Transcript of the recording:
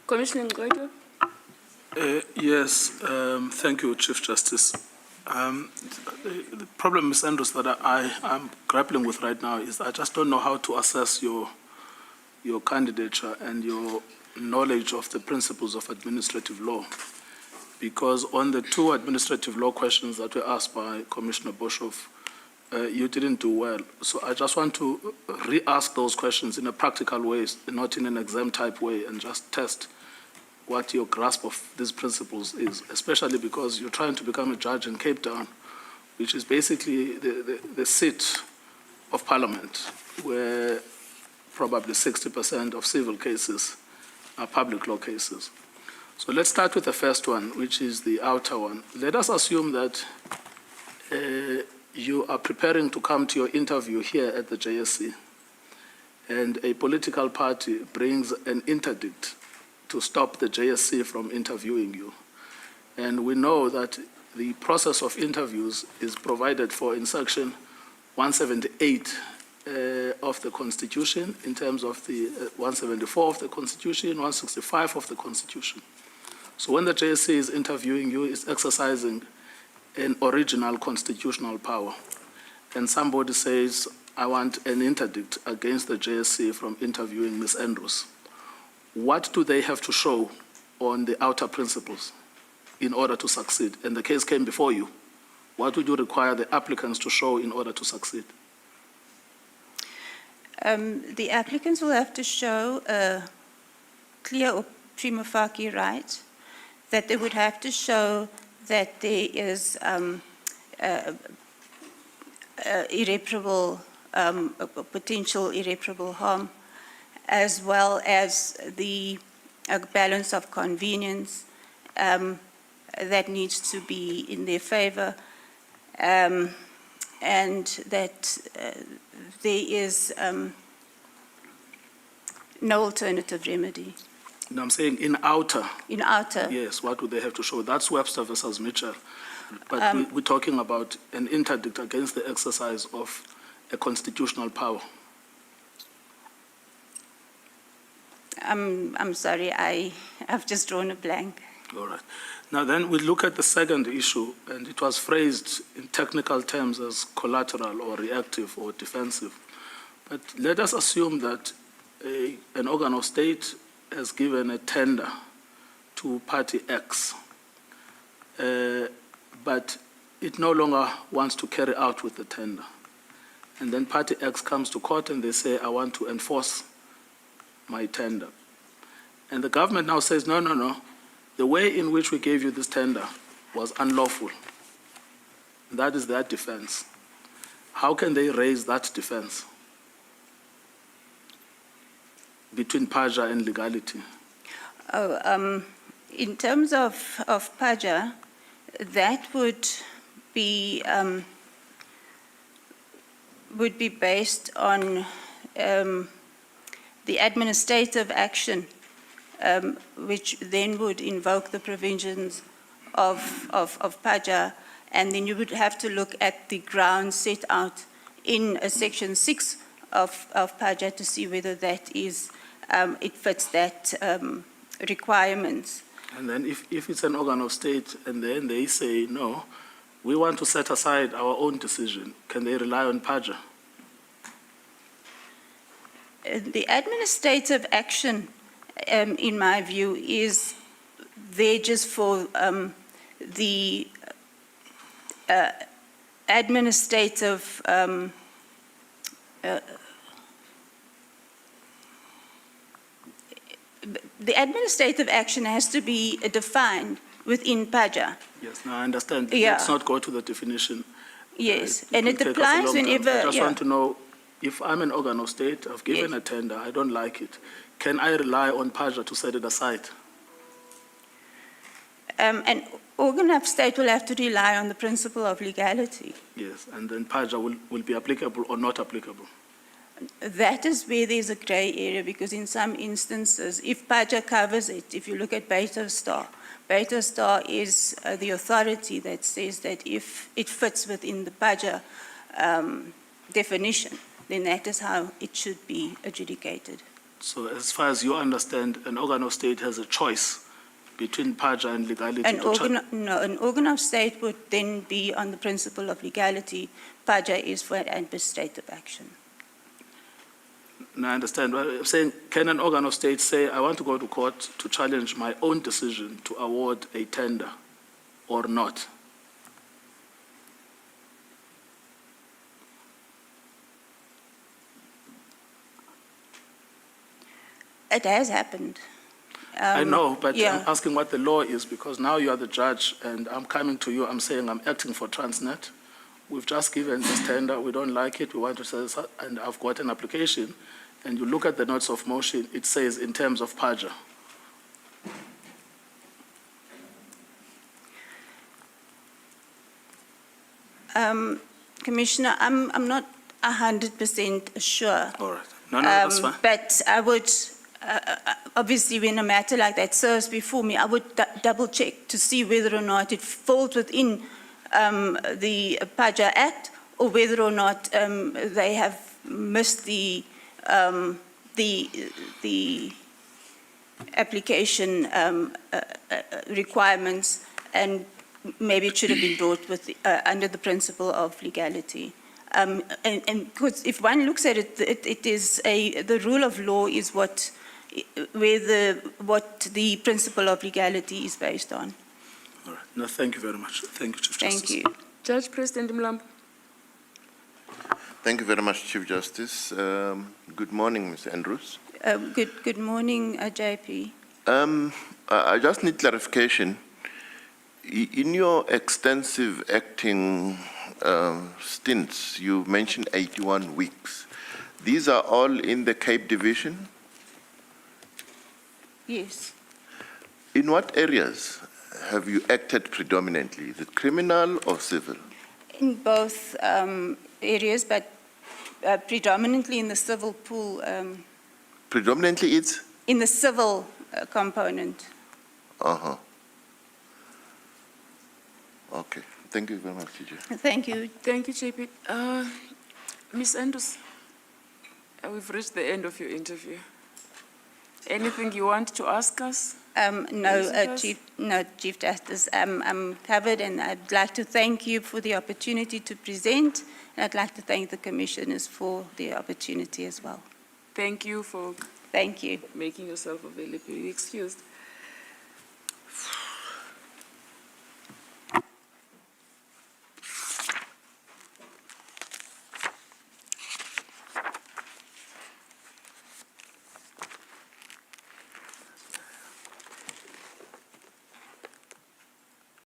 Commissioner Ngcukaitobi. Yes, thank you, Chief Justice. The problem, Ms. Andrews, that I'm grappling with right now is I just don't know how to assess your candidature and your knowledge of the principles of administrative law. Because on the two administrative law questions that were asked by Commissioner Boshoff, you didn't do well. So I just want to re-ask those questions in a practical way, not in an exam type way, and just test what your grasp of these principles is, especially because you're trying to become a judge in Cape Town, which is basically the seat of Parliament, where probably 60% of civil cases are public law cases. So let's start with the first one, which is the outer one. Let us assume that you are preparing to come to your interview here at the JSC, and a political party brings an interdict to stop the JSC from interviewing you. And we know that the process of interviews is provided for in Section 178 of the Constitution, in terms of the 174 of the Constitution, 165 of the Constitution. So when the JSC is interviewing you, it's exercising an original constitutional power. And somebody says, I want an interdict against the JSC from interviewing Ms. Andrews. What do they have to show on the outer principles in order to succeed? And the case came before you. What would you require the applicants to show in order to succeed? The applicants will have to show a clear or prima facie right, that they would have to show that there is potential irreparable harm, as well as the balance of convenience that needs to be in their favor, and that there is no alternative remedy. No, I'm saying in outer. In outer. Yes, what would they have to show? That's Webster versus Mitchell. But we're talking about an interdict against the exercise of a constitutional power. I'm sorry, I've just drawn a blank. All right. Now then we look at the second issue, and it was phrased in technical terms as collateral or reactive or defensive. But let us assume that an organ of state has given a tender to party X, but it no longer wants to carry out with the tender. And then party X comes to court and they say, I want to enforce my tender. And the government now says, no, no, no. The way in which we gave you this tender was unlawful. That is their defense. How can they raise that defense between PAJA and legality? In terms of PAJA, that would be based on the administrative action, which then would invoke the provisions of PAJA, and then you would have to look at the grounds set out in Section 6 of PAJA to see whether that is, it fits that requirements. And then if it's an organ of state and then they say, no, we want to set aside our own decision, can they rely on PAJA? The administrative action, in my view, is there just for the administrative the administrative action has to be defined within PAJA. Yes, now I understand. Yeah. Let's not go to the definition. Yes, It and will it take us a applies long time. whenever. I just yeah. want to know, if I'm an organ of state, I've given Yes. a tender, I don't like it, can I rely on PAJA to set it aside? An organ of state will have to rely on the principle of legality. Yes, and then PAJA will be applicable or not applicable. That is where there's a gray area, because in some instances, if PAJA covers it, if you look at Beta Star is the authority that says that if it fits within the PAJA definition, then that is how it should be adjudicated. So as far as you understand, an organ of state has a choice between PAJA and legality. An organ of state would then be on the principle of legality. PAJA is for administrative action. Now, I understand. But I'm saying, can an organ of state say, I want to go to court to challenge my own decision to award a tender or not? It has happened. I know, but yeah. I'm asking what the law is, because now you are the judge and I'm coming to you, I'm saying I'm acting for Transnet. We've just given this tender, we don't like it, we want to sell this, and I've got an application, and you look at the notes of motion, it says in terms of PAJA. Commissioner, I'm not 100% sure. All right. No, that's fine. But I would, obviously, when a matter like that serves before me, I would double check to see whether or not it falls within the PAJA Act, or whether or not they have missed the application requirements, and maybe it should have been brought with under the principle of legality. And because if one looks at it, it is the rule of law is what the principle of legality is based on. All right. No, thank you very much. Thank you, Chief Justice. Thank you. Judge President Mlambo. Thank you very much, Chief Justice. Good morning, Ms. Andrews. Good morning, JP. I just need clarification. In your extensive acting stints, you mentioned 81 weeks. These are all in the Cape Division? Yes. In what areas have you acted predominantly? Is it criminal or civil? In both areas, but predominantly in the civil pool. Predominantly it's? In the civil component. Uh-huh. Okay. Thank you very much, TJ. Thank you. Thank you, JP. Ms. Andrews, we've reached the end of your interview. Anything you want to ask us? No, Chief Justice, I'm covered, and I'd like to thank you for the opportunity to present, and I'd like to thank the commissioners for the opportunity as well. Thank you for Thank you. making yourself available. You're excused.